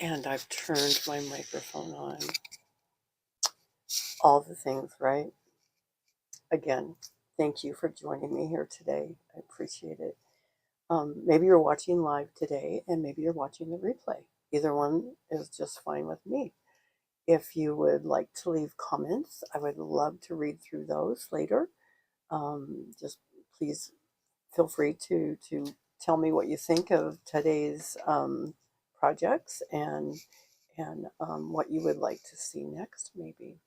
And I've turned my microphone on. All the things, right? Again, thank you for joining me here today. I appreciate it. Maybe you're watching live today and maybe you're watching the replay. Either one is just fine with me. If you would like to leave comments, I would love to read through those later. Just please feel free to tell me what you think of today's projects and what you would like to see next, maybe.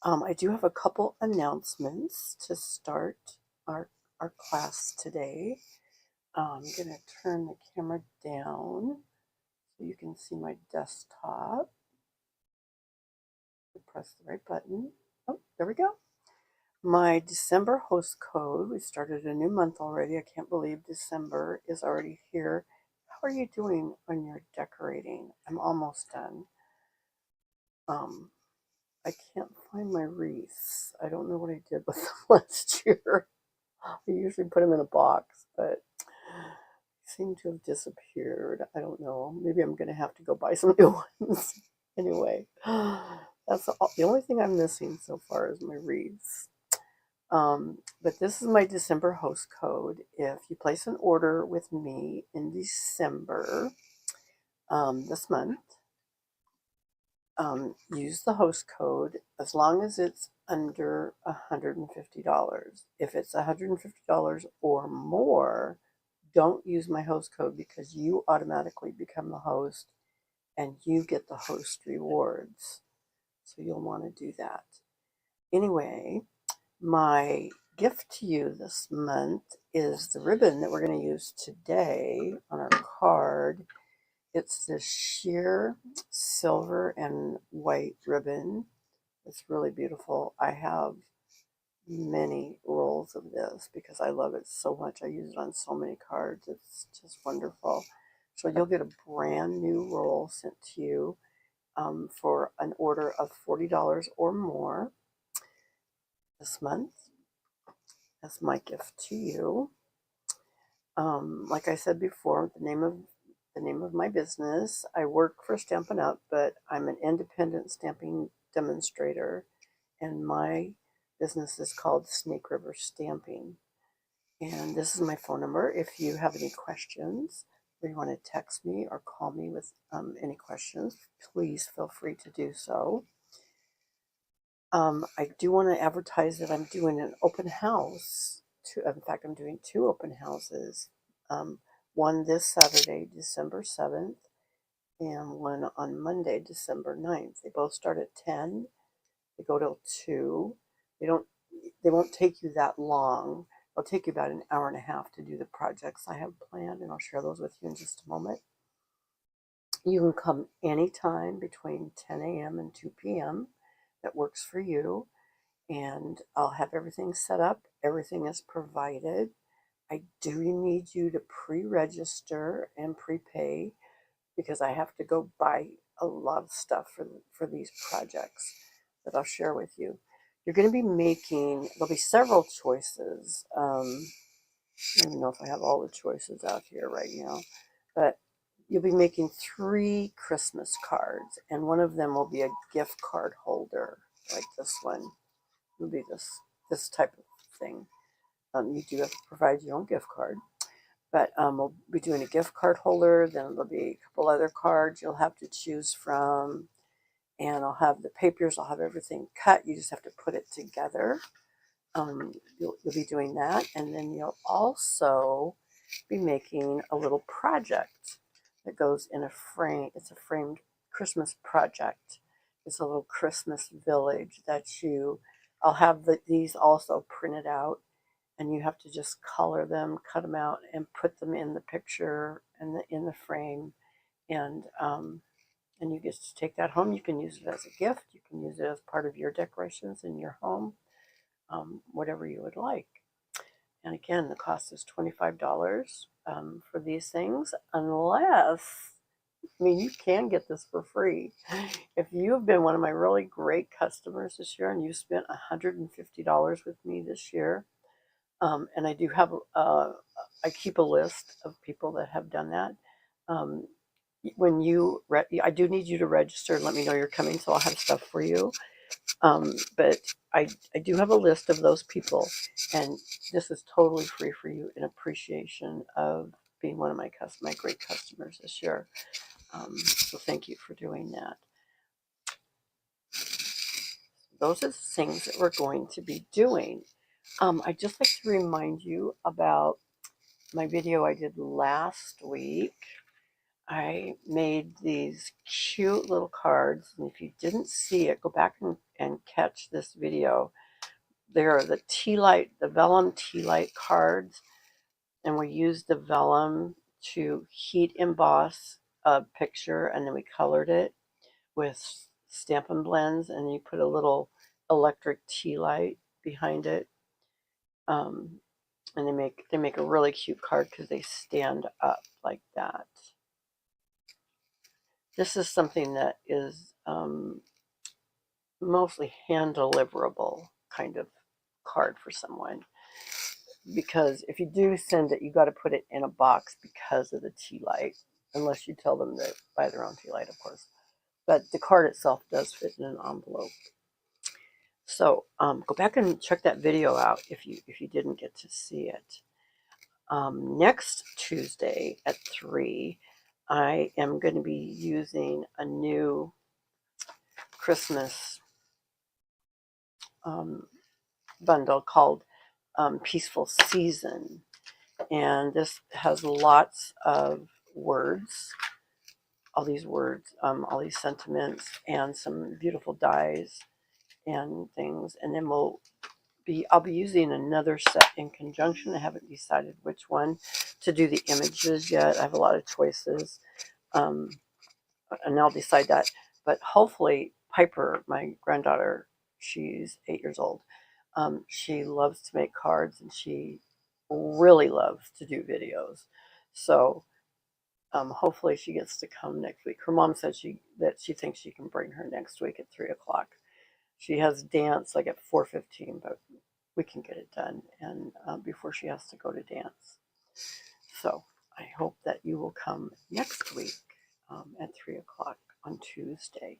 I do have a couple announcements to start our class today. I'm going to turn the camera down so you can see my desktop. Press the right button. Oh, there we go. My December host code. We started a new month already. I can't believe December is already here. How are you doing on your decorating? I'm almost done. I can't find my wreaths. I don't know what I did with them last year. I usually put them in a box, but they seem to have disappeared. I don't know. Maybe I'm going to have to go buy some new ones. Anyway, that's the only thing I'm missing so far is my wreaths. But this is my December host code. If you place an order with me in December, this month, use the host code as long as it's under $150. If it's $150 or more, don't use my host code because you automatically become the host and you get the host rewards. So you'll want to do that. Anyway, my gift to you this month is the ribbon that we're going to use today on our card. It's this sheer silver and white ribbon. It's really beautiful. I have many rolls of this because I love it so much. I use it on so many cards. It's just wonderful. So you'll get a brand new roll sent to you for an order of $40 or more this month. That's my gift to you. Like I said before, the name of my business. I work for Stampin' Up, but I'm an independent stamping demonstrator, and my business is called Snake River Stamping. And this is my phone number. If you have any questions or you want to text me or call me with any questions, please feel free to do so. I do want to advertise that I'm doing an open house. In fact, I'm doing two open houses. One this Saturday, December 7th, and one on Monday, December 9th. They both start at 10. They go till 2. They won't take you that long. It'll take you about an hour and a half to do the projects I have planned, and I'll share those with you in just a moment. You can come anytime between 10 a.m. and 2 p.m. that works for you, and I'll have everything set up. Everything is provided. I do need you to pre-register and prepay because I have to go buy a lot of stuff for these projects that I'll share with you. You're going to be there'll be several choices. I don't even know if I have all the choices out here right now, but you'll be making 3 Christmas cards, and one of them will be a gift card holder, like this one. It'll be this type of thing. You do have to provide your own gift card. But we'll be doing a gift card holder. Then there'll be a couple other cards you'll have to choose from. And I'll have the papers. I'll have everything cut. You just have to put it together. You'll be doing that. And then you'll also be making a little project that goes in a frame. It's a framed Christmas project. It's a little Christmas village that I'll have these also printed out. And you have to just color them, cut them out, and put them in the picture and in the frame, and you get to take that home. You can use it as a gift. You can use it as part of your decorations in your home, whatever you would like. And again, the cost is $25 for these things, you can get this for free. If you have been one of my really great customers this year and you spent $150 with me this year, and I do have, I keep a list of people that have done that. when you, I do need you to register and let me know you're coming, so I'll have stuff for you. But I do have a list of those people, and this is totally free for you in appreciation of being one of my great customers this year. So thank you for doing that. Those are the things that we're going to be doing. I'd just like to remind you about my video I did last week. I made these cute little cards, and if you didn't see it, go back and catch this video. They're the tea light, the vellum tea light cards, and we used the vellum to heat emboss a picture, and then we colored it with Stampin' Blends, and you put a little electric tea light behind it. And they make a really cute card because they stand up like that. This is something that is mostly hand deliverable kind of card for someone, because if you do send it, you got to put it in a box because of the tea light, unless you tell them to buy their own tea light, of course. But the card itself does fit in an envelope. So go back and check that video out if you didn't get to see it. Next Tuesday at 3, I am going to be using a new Christmas bundle called Peaceful Season. And this has lots of words, all these words, all these sentiments, and some beautiful dies and things. And then I'll be using another set in conjunction. I haven't decided which one to do the images yet. I have a lot of choices, and I'll decide that. But hopefully, Piper, my granddaughter, she's 8 years old. She loves to make cards, and she really loves to do videos. So hopefully she gets to come next week. Her mom said that she thinks she can bring her next week at 3 o'clock. She has dance like at 4:15, but we can get it done and before she has to go to dance. So I hope that you will come next week at 3 o'clock on Tuesday.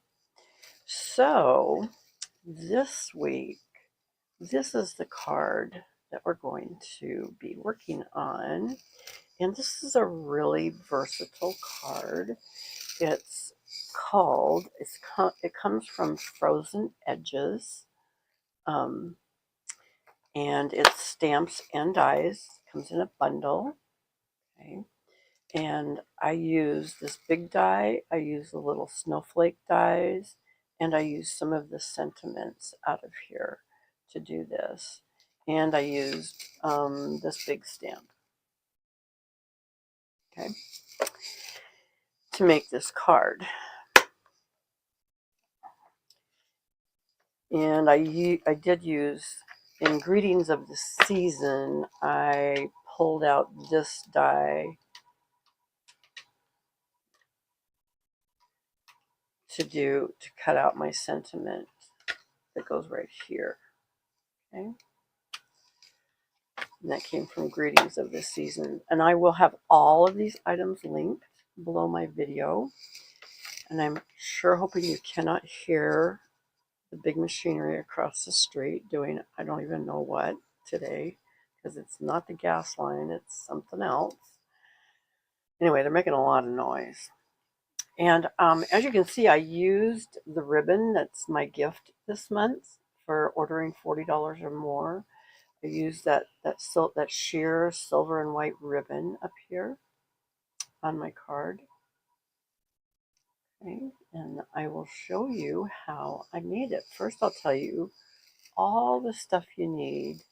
So this week, this is the card that we're going to be working on. And this is a really versatile card. It's called, it comes from Frozen Edges. And it's stamps and dies. It comes in a bundle. Okay. And I use this big die, I use the little snowflake dies, and I use some of the sentiments out of here to do this. And I used this big stamp, okay, to make this card. And I did use, in Greetings of the Season, I pulled out this die to cut out my sentiment that goes right here. Okay. And that came from Greetings of the Season. And I will have all of these items linked below my video. And I'm sure hoping you cannot hear the big machinery across the street doing I don't even know what today, because it's not the gas line, it's something else. Anyway, they're making a lot of noise. And as you can see, I used the ribbon that's my gift this month for ordering $40 or more. I used that sheer silver and white ribbon up here on my card. Okay, and I will show you how I made it. First, I'll tell you all the stuff you need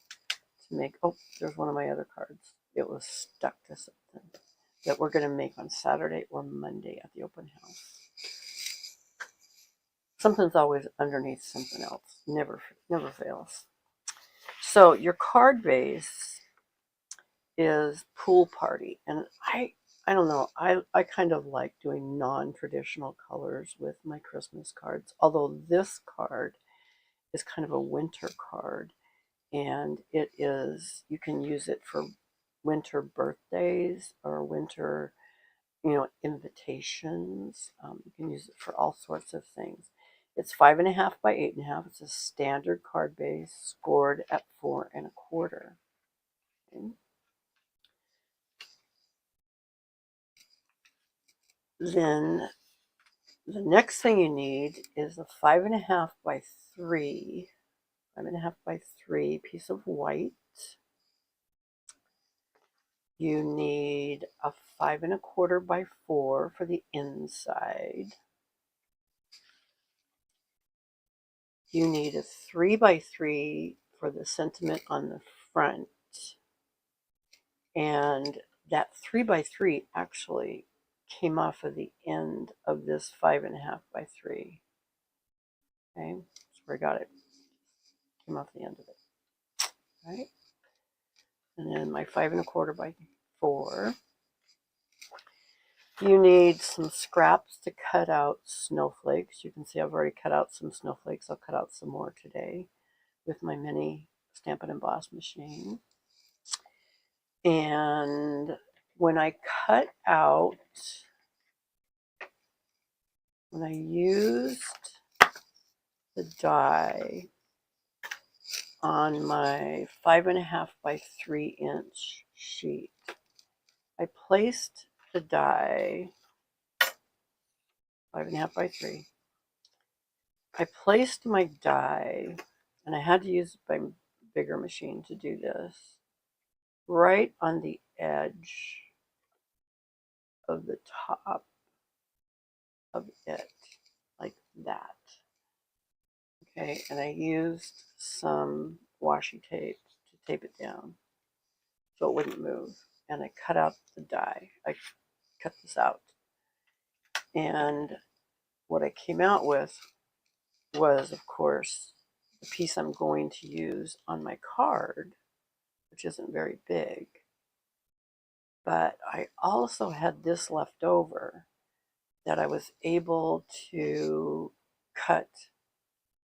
to make. Oh, there's one of my other cards. It was stuck to something that we're going to make on Saturday or Monday at the open house. Something's always underneath something else. Never fails. So your card base is Pool Party, and I don't know. I kind of like doing non-traditional colors with my Christmas cards. Although this card is kind of a winter card, and it is, you can use it for winter birthdays or winter invitations. You can use it for all sorts of things. It's 5.5 by 8.5. It's a standard card base scored at 4.25. Okay. Then the next thing you need is a 5.5 by 3, 5.5 by 3 piece of white. You need a 5.25 by 4 for the inside. You need a 3 by 3 for the sentiment on the front. And that 3 by 3 actually came off of the end of this 5.5 by 3. Okay, that's where I got it. Came off the end of it. Right? And then my 5.25 by 4. You need some scraps to cut out snowflakes. You can see I've already cut out some snowflakes. I'll cut out some more today with my mini Stamp and Emboss machine. And when I used the die on my 5.5 by 3-inch sheet, I placed the die 5.5 by 3. I placed my die, and I had to use my bigger machine to do this, right on the edge of the top of it, like that. Okay, and I used some washi tape to tape it down so it wouldn't move. And I cut out the die. I cut this out. And what I came out with was, of course, the piece I'm going to use on my card, which isn't very big. But I also had this left over that I was able to cut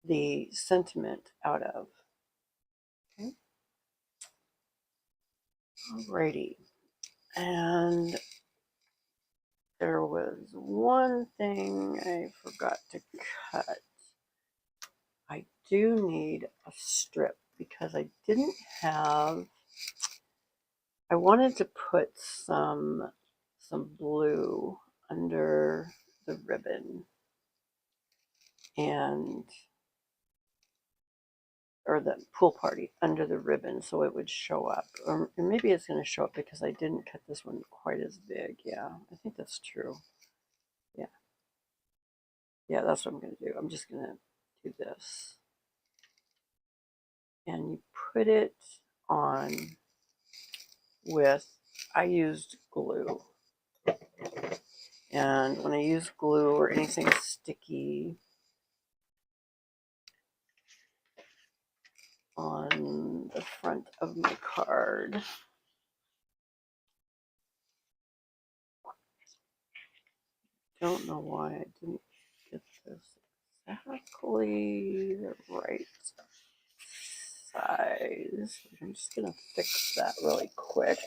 the sentiment out of. Okay. Alrighty. And there was one thing I forgot to cut. I do need a strip because I didn't have, I wanted to put some blue under the ribbon or the pool party under the ribbon so it would show up. Or maybe it's going to show up because I didn't cut this one quite as big. Yeah, I think that's true. Yeah. Yeah, that's what I'm going to do. I'm just going to do this. And you put it on with, I used glue. And when I use glue or anything sticky on the front of my card, don't know why I didn't get this exactly the right size. I'm just going to fix that really quick.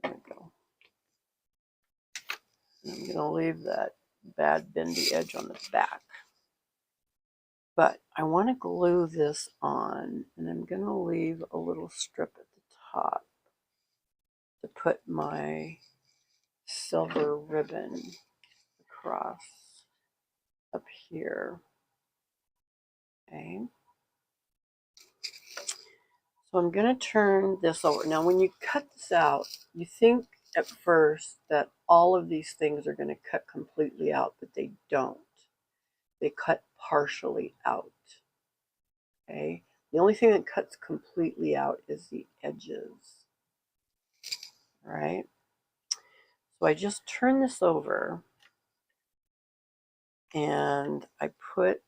There we go. And I'm going to leave that bad bendy edge on the back. But I want to glue this on, and I'm going to leave a little strip at the top to put my silver ribbon across up here. Okay. So I'm going to turn this over. Now, when you cut this out, you think at first that all of these things are going to cut completely out, but they don't. They cut partially out. Okay. The only thing that cuts completely out is the edges. All right. So I just turn this over and I put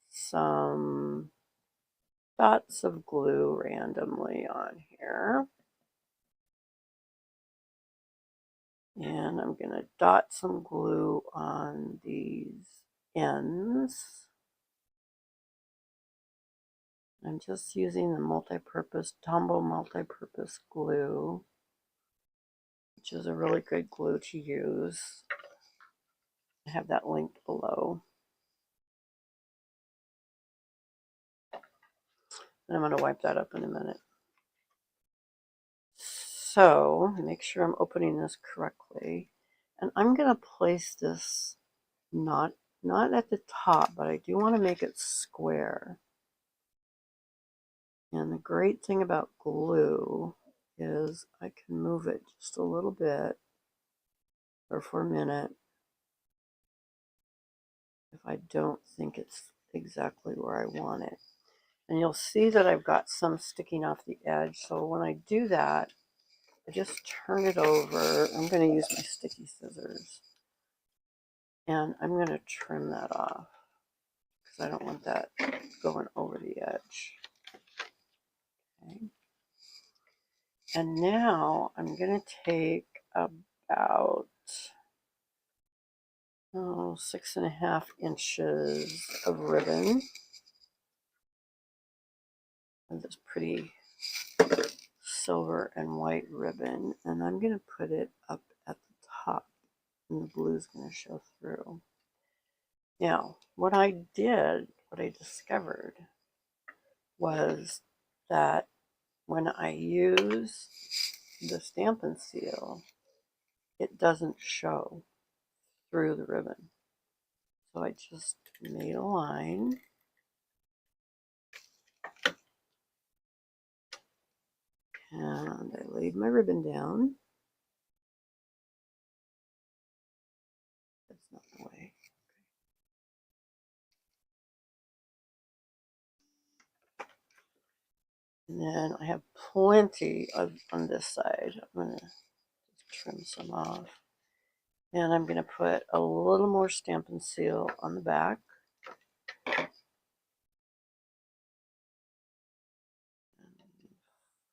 some dots of glue randomly on here. And I'm going to dot some glue on these ends. I'm just using the Tombow multi-purpose glue, which is a really good glue to use. I have that linked below. And I'm going to wipe that up in a minute. So make sure I'm opening this correctly. And I'm going to place this not at the top, but I do want to make it square. And the great thing about glue is I can move it just a little bit or for a minute if I don't think it's exactly where I want it. And you'll see that I've got some sticking off the edge. So when I do that, I just turn it over. I'm going to use my sticky scissors. And I'm going to trim that off because I don't want that going over the edge. Okay. And now I'm going to take about 6.5 inches of ribbon. And this pretty silver and white ribbon, and I'm going to put it up at the top, and the blue is going to show through. Now, what I discovered was that when I use the Stampin' Seal, it doesn't show through the ribbon. So I just made a line. And I laid my ribbon down. That's not the way. And then I have plenty on this side. I'm going to trim some off. And I'm going to put a little more Stampin' Seal on the back.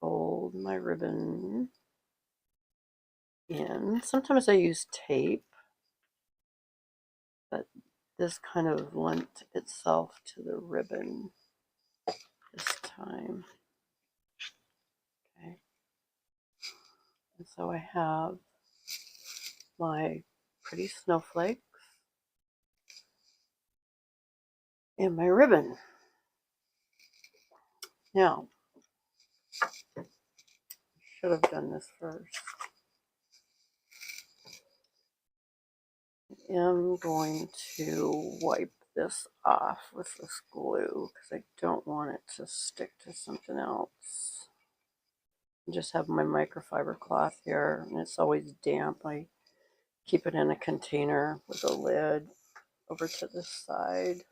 Fold my ribbon in. Sometimes I use tape, but this kind of lent itself to the ribbon this time. Okay. And so I have my pretty snowflakes and my ribbon. Now, I should have done this first. I am going to wipe this off with this glue because I don't want it to stick to something else. I just have my microfiber cloth here, and it's always damp. I keep it in a container with a lid over to this side.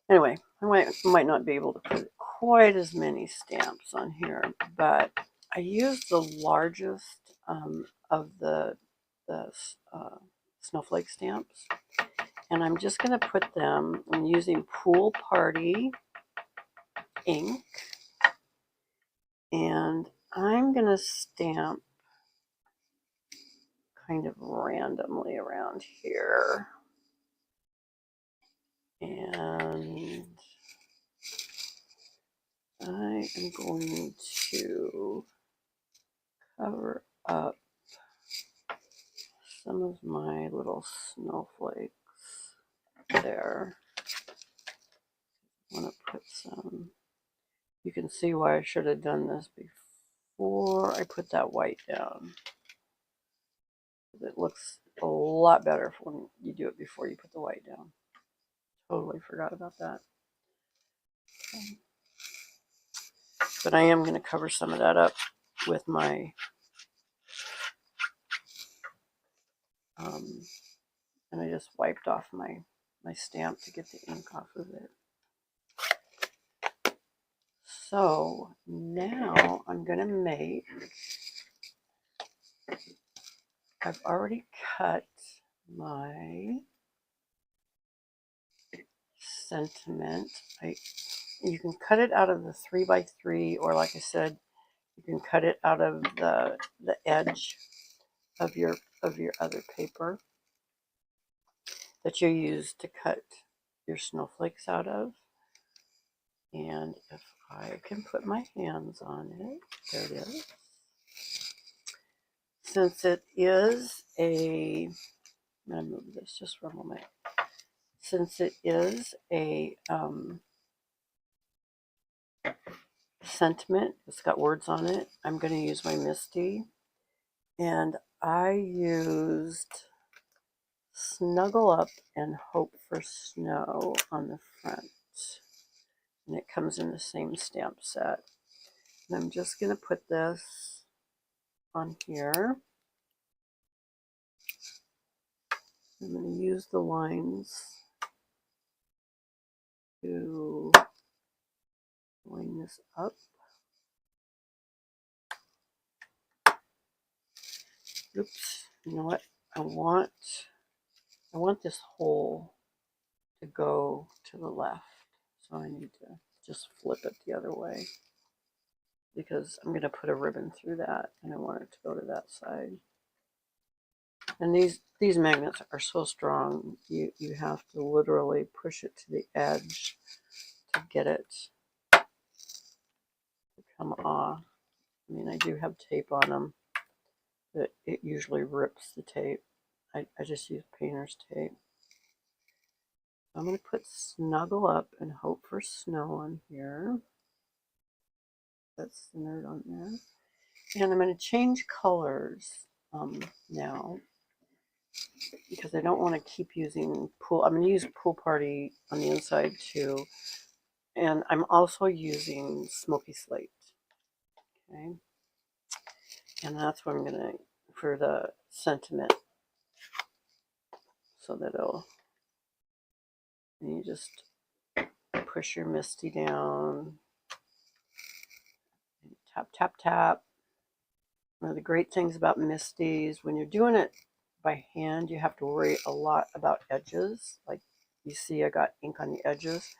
Anyway, I might not be able to put quite as many stamps on here, but I used the largest of the snowflake stamps, and I'm just going to put them, I'm using Pool Party ink, and I'm going to stamp kind of randomly around here. And I am going to cover up some of my little snowflakes there. I want to put some, you can see why I should have done this before I put that white down. It looks a lot better when you do it before you put the white down. Totally forgot about that. Okay. But I am going to cover some of that up with my and I just wiped off my stamp to get the ink off of it. So now I'm going to make, I've already cut my sentiment. You can cut it out of the 3x3, or like I said, you can cut it out of the edge of your other paper that you use to cut your snowflakes out of. And if I can put my hands on it, there it is. Since it is a, I'm going to move this just for a moment. Since it is a sentiment, it's got words on it, I'm going to use my Misty. And I used Snuggle Up and Hope for Snow on the front. And it comes in the same stamp set. And I'm just going to put this on here. I'm going to use the lines to line this up. Oops, you know what? I want this hole to go to the left. So I need to just flip it the other way because I'm going to put a ribbon through that and I want it to go to that side. And these magnets are so strong, you have to literally push it to the edge to get it to come off. I mean, I do have tape on them, but it usually rips the tape. I just use painter's tape. I'm going to put Snuggle Up and Hope for Snow on here. That's centered on there. And I'm going to change colors now because I don't want to keep using Pool. I'm going to use Pool Party on the inside too. And I'm also using Smoky Slate. Okay. And that's what I'm going to, for the sentiment. So that it'll, and you just push your Misty down. And tap, tap, tap. One of the great things about Misties, when you're doing it by hand, you have to worry a lot about edges. Like you see, I got ink on the edges,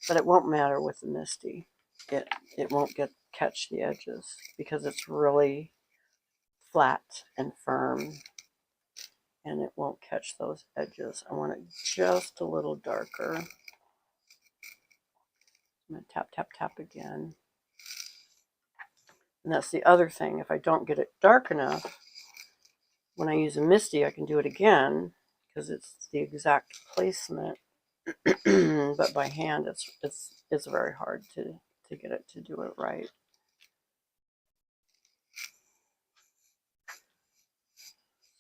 but it won't matter with the Misty. It won't catch the edges because it's really flat and firm, and it won't catch those edges. I want it just a little darker. I'm going to tap, tap, tap again. And that's the other thing. If I don't get it dark enough, when I use a Misty, I can do it again because it's the exact placement. But by hand, it's very hard to get it to do it right.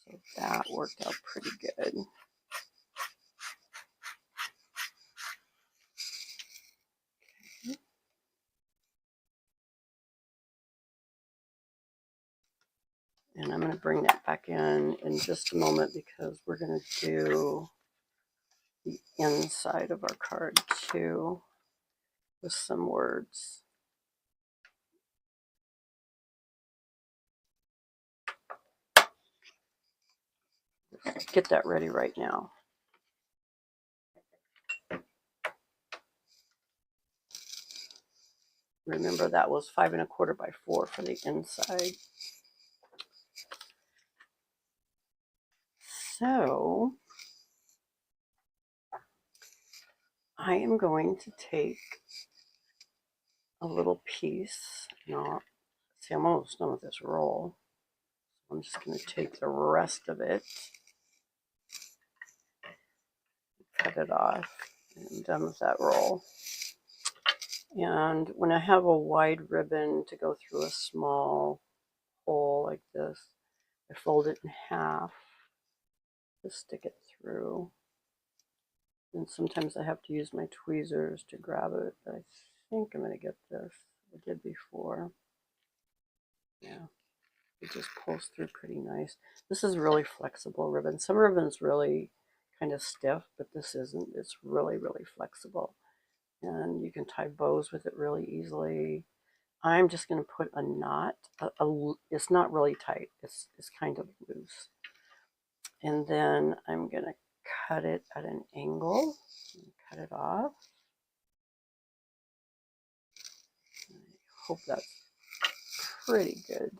So that worked out pretty good. Okay. And I'm going to bring that back in just a moment because we're going to do the inside of our card too with some words. Get that ready right now. Remember that was 5 1/4 by 4 for the inside. So I am going to take a little piece. Now, see, I'm almost done with this roll. I'm just going to take the rest of it, cut it off, and I'm done with that roll. And when I have a wide ribbon to go through a small hole like this, I fold it in half to stick it through. And sometimes I have to use my tweezers to grab it, but I think I'm going to get this. I did before. Yeah, it just pulls through pretty nice. This is really flexible ribbon. Some ribbon's really kind of stiff, but this isn't. It's really, really flexible. And you can tie bows with it really easily. I'm just going to put a knot. It's not really tight. It's kind of loose. And then I'm going to cut it at an angle. Cut it off. I hope that's pretty good.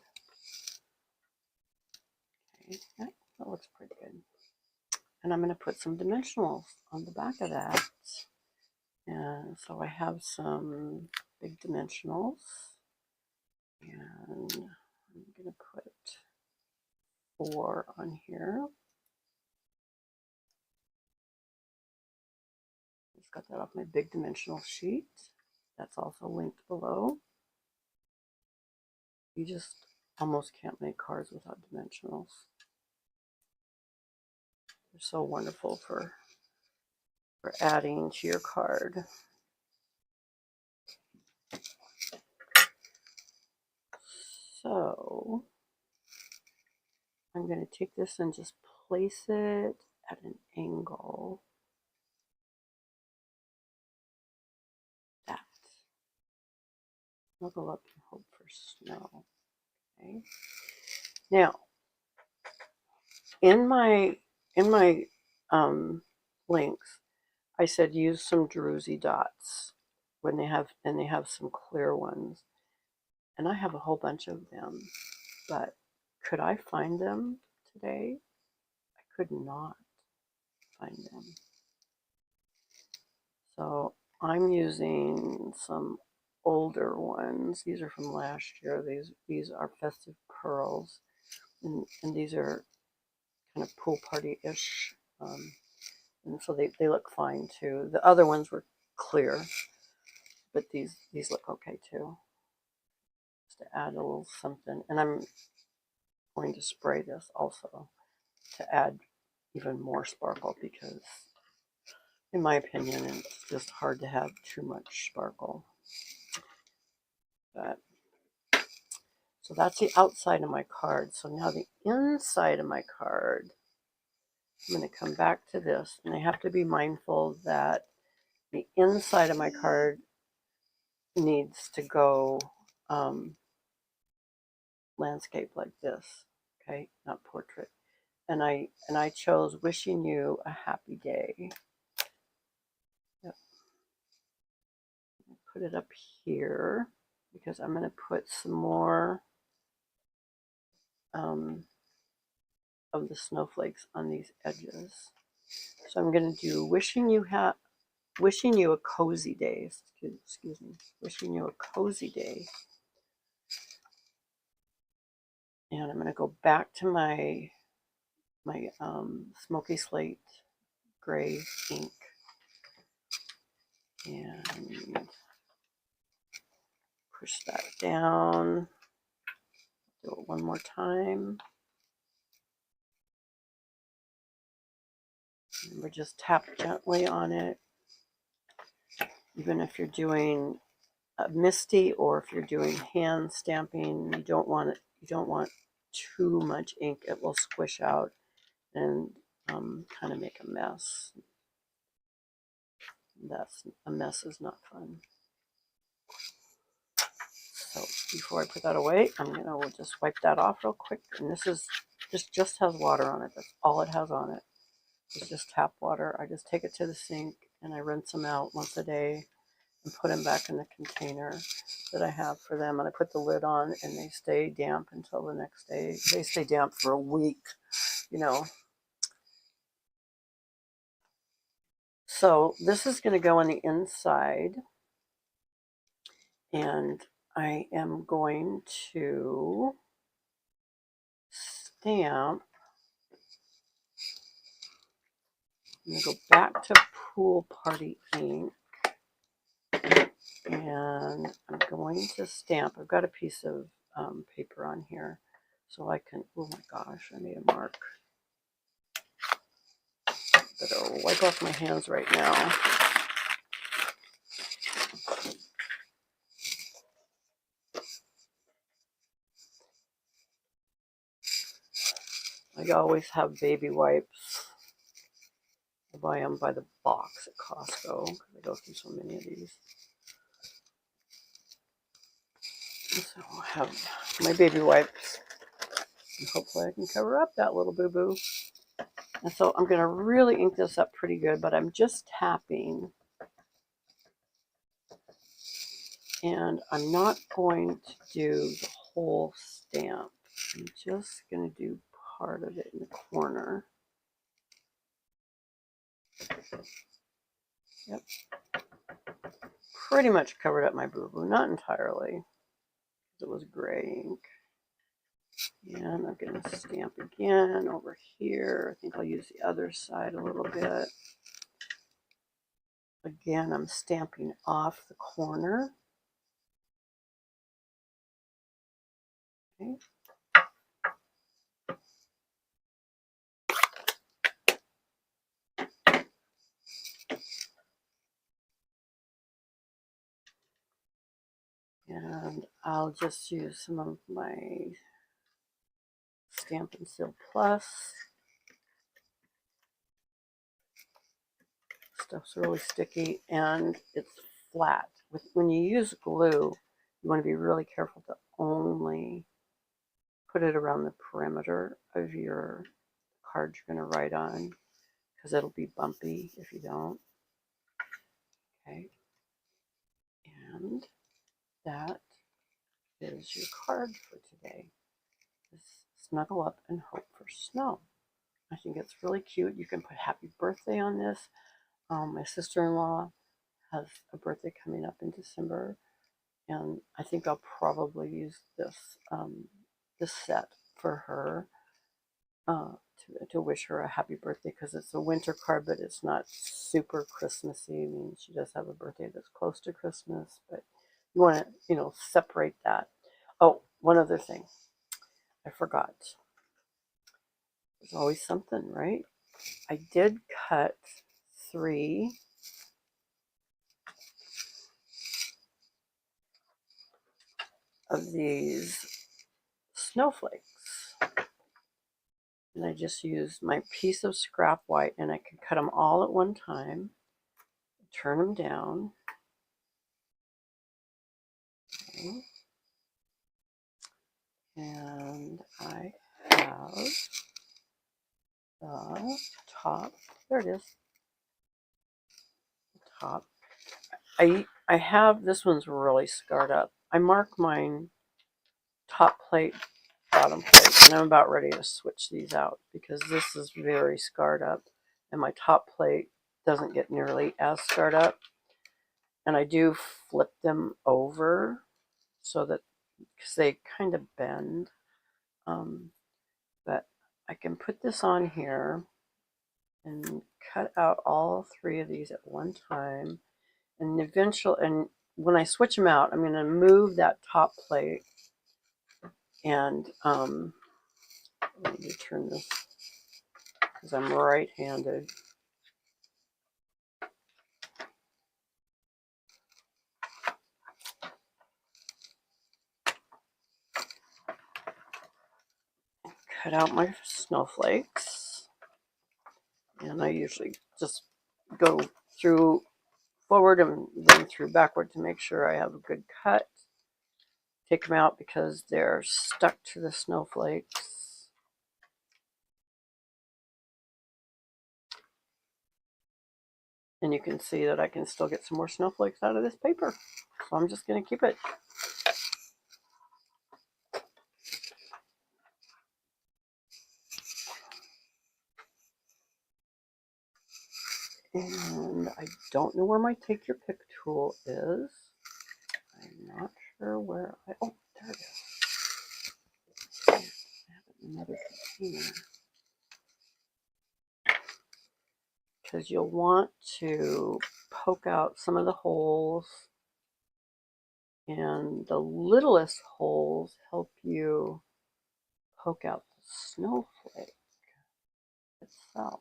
Okay, yeah, that looks pretty good. And I'm going to put some dimensionals on the back of that. And so I have some big dimensionals, and I'm going to put 4 on here. Just got that off my big dimensional sheet. That's also linked below. You just almost can't make cards without dimensionals. They're so wonderful for adding to your card. So I'm going to take this and just place it at an angle. That. Snuggle up and hope for snow. Okay. Now, in my links, I said use some Druzy dots when they have some clear ones, and I have a whole bunch of them. But could I find them today? I could not find them. So I'm using some older ones. These are from last year. These are Festive Pearls, and these are kind of pool party-ish. And so they look fine too. The other ones were clear, but these look okay too. Just to add a little something. And I'm going to spray this also to add even more sparkle, because in my opinion it's just hard to have too much sparkle. But so that's the outside of my card. So now the inside of my card, I'm going to come back to this, and I have to be mindful that the inside of my card needs to go landscape like this, okay, not portrait. And I chose wishing you a happy day. Yep. Put it up here because I'm going to put some more of the snowflakes on these edges. So I'm going to do wishing you a cozy day. Excuse me. Wishing you a cozy day. And I'm going to go back to my smoky slate gray ink and push that down. Do it one more time. Remember, just tap gently on it. Even if you're doing a misty or if you're doing hand stamping, you don't want too much ink. It will squish out and kind of make a mess. A mess is not fun. So before I put that away, we'll just wipe that off real quick. And this just has water on it. That's all it has on it. It's just tap water. I just take it to the sink and I rinse them out once a day and put them back in the container that I have for them. And I put the lid on and they stay damp until the next day. They stay damp for a week, So this is going to go on the inside. And I am going to stamp. I'm going to go back to Pool Party ink. And I'm going to stamp. I've got a piece of paper on here. So I can, oh my gosh, I made a mark. Better wipe off my hands right now. I always have baby wipes. I buy them by the box at Costco because I go through so many of these. So I have my baby wipes. And hopefully I can cover up that little boo-boo. And so I'm going to really ink this up pretty good, but I'm just tapping. And I'm not going to do the whole stamp. I'm just going to do part of it in the corner. Yep. pretty much covered up my boo-boo, not entirely. It was gray ink. And I'm going to stamp again over here. I think I'll use the other side a little bit. Again, I'm stamping off the corner. Okay. And I'll just use some of my Stampin' Seal Plus. Stuff's really sticky and it's flat. When you use glue, you want to be really careful to only put it around the perimeter of your card you're going to write on, because it'll be bumpy if you don't. Okay. And that is your card for today. Snuggle Up and Hope for Snow. I think it's really cute. You can put happy birthday on this. My sister-in-law has a birthday coming up in December, and I think I'll probably use this set for her to wish her a happy birthday, because it's a winter card, but it's not super Christmassy. I mean, she does have a birthday that's close to Christmas, but you want to, separate that. Oh, one other thing. I forgot. There's always something, right? I did cut 3 of these snowflakes. And I just used my piece of scrap white, and I could cut them all at one time, turn them down. Okay. And I have the top. There it is. The top. I have, this one's really scarred up. I mark mine top plate, bottom plate, and I'm about ready to switch these out because this is very scarred up and my top plate doesn't get nearly as scarred up. And I do flip them over so that, because they kind of bend, but I can put this on here and cut out all 3 of these at one time, and eventually, and when I switch them out, I'm going to move that top plate, and let me turn this because I'm right-handed. Cut out my snowflakes, and I usually just go through forward and then through backward to make sure I have a good cut. Take them out because they're stuck to the snowflakes. And you can see that I can still get some more snowflakes out of this paper. So I'm just going to keep it. And I don't know where my Take Your Pick tool is. I'm not sure where oh, there it is. I have another container. Because you'll want to poke out some of the holes, and the littlest holes help you poke out the snowflake itself.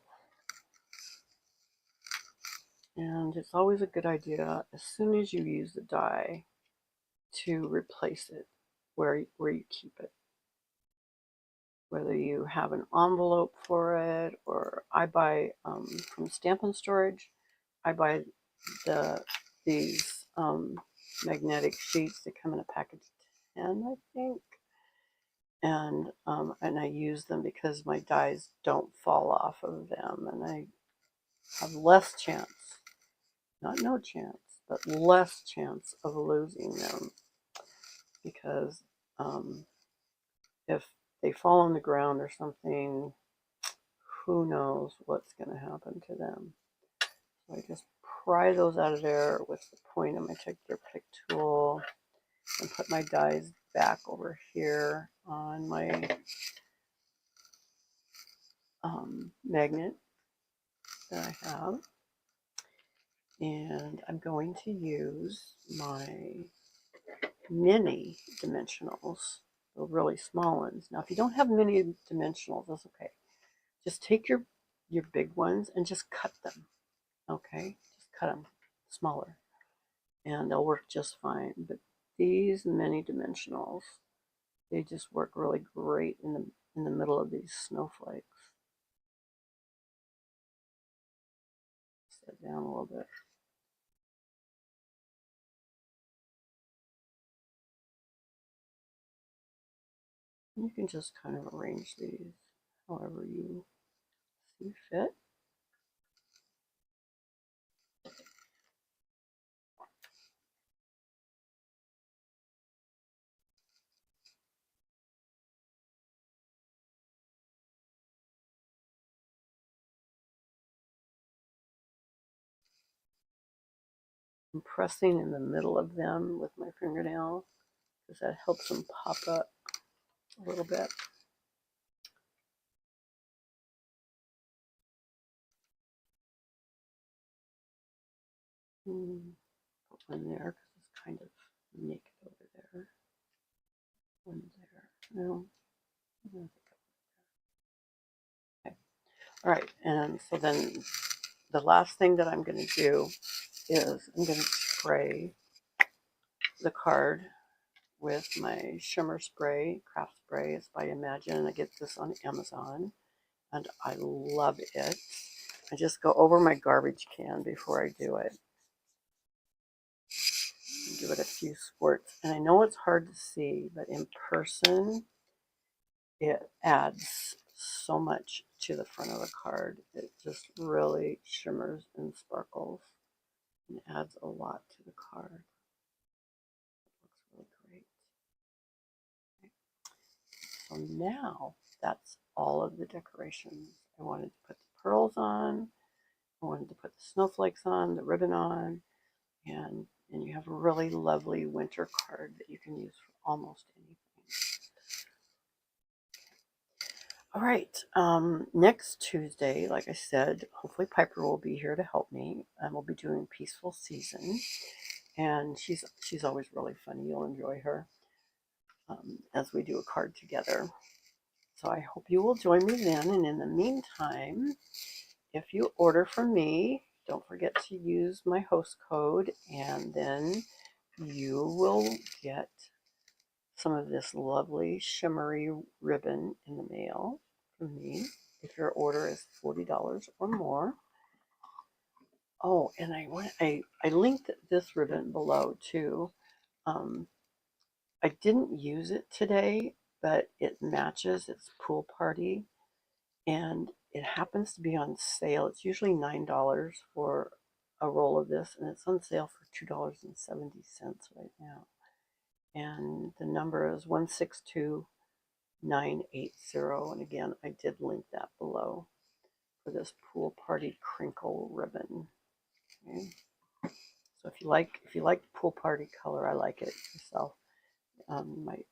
And it's always a good idea, as soon as you use the die, to replace it where you keep it. Whether you have an envelope for it, or I buy from Stampin' Storage, I buy these magnetic sheets that come in a package of 10, I think. And I use them because my dies don't fall off of them, and I have less chance, not no chance, but less chance of losing them, because if they fall on the ground or something, who knows what's going to happen to them. So I just pry those out of there with the point of my texture pick tool and put my dies back over here on my magnet that I have. And I'm going to use my mini dimensionals, the really small ones. Now, if you don't have mini dimensionals, that's okay. Just take your big ones and just cut them, okay? Just cut them smaller, and they'll work just fine. But these mini dimensionals, they just work really great in the middle of these snowflakes. Set down a little bit. You can just kind of arrange these however you see fit. I'm pressing in the middle of them with my fingernail because that helps them pop up a little bit. Put one there because it's kind of naked over there. One there. No. Okay. All right, and so then the last thing that I'm going to do is I'm going to spray the card with my shimmer spray, craft spray. It's by Imagine. I get this on Amazon, and I love it. I just go over my garbage can before I do it. Give it a few squirts. And I know it's hard to see, but in person, it adds so much to the front of the card. It just really shimmers and sparkles and adds a lot to the card. It looks really great. Okay. So now that's all of the decorations. I wanted to put the pearls on. I wanted to put the snowflakes on, the ribbon on, and you have a really lovely winter card that you can use for almost anything. All right, next Tuesday, like I said, hopefully Piper will be here to help me, and we'll be doing Peaceful Season, and she's always really funny. You'll enjoy her as we do a card together. So I hope you will join me then, and in the meantime, if you order from me, don't forget to use my host code, and then you will get some of this lovely shimmery ribbon in the mail from me if your order is $40 or more. Oh, and I linked this ribbon below too. I didn't use it today, but it matches its pool party, and it happens to be on sale. It's usually $9 for a roll of this, and it's on sale for $2.70 right now. And the number is 162980. And again, I did link that below for this pool party crinkle ribbon. Okay. So if you like pool party color, I like it myself. You might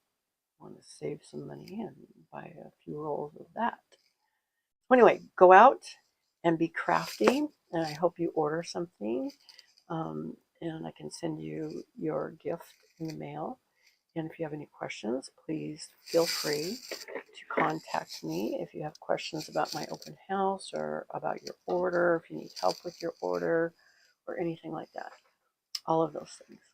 want to save some money and buy a few rolls of that. So anyway, go out and be crafty, and I hope you order something, and I can send you your gift in the mail. And if you have any questions, please feel free to contact me if you have questions about my open house or about your order, if you need help with your order or anything like that. All of those things.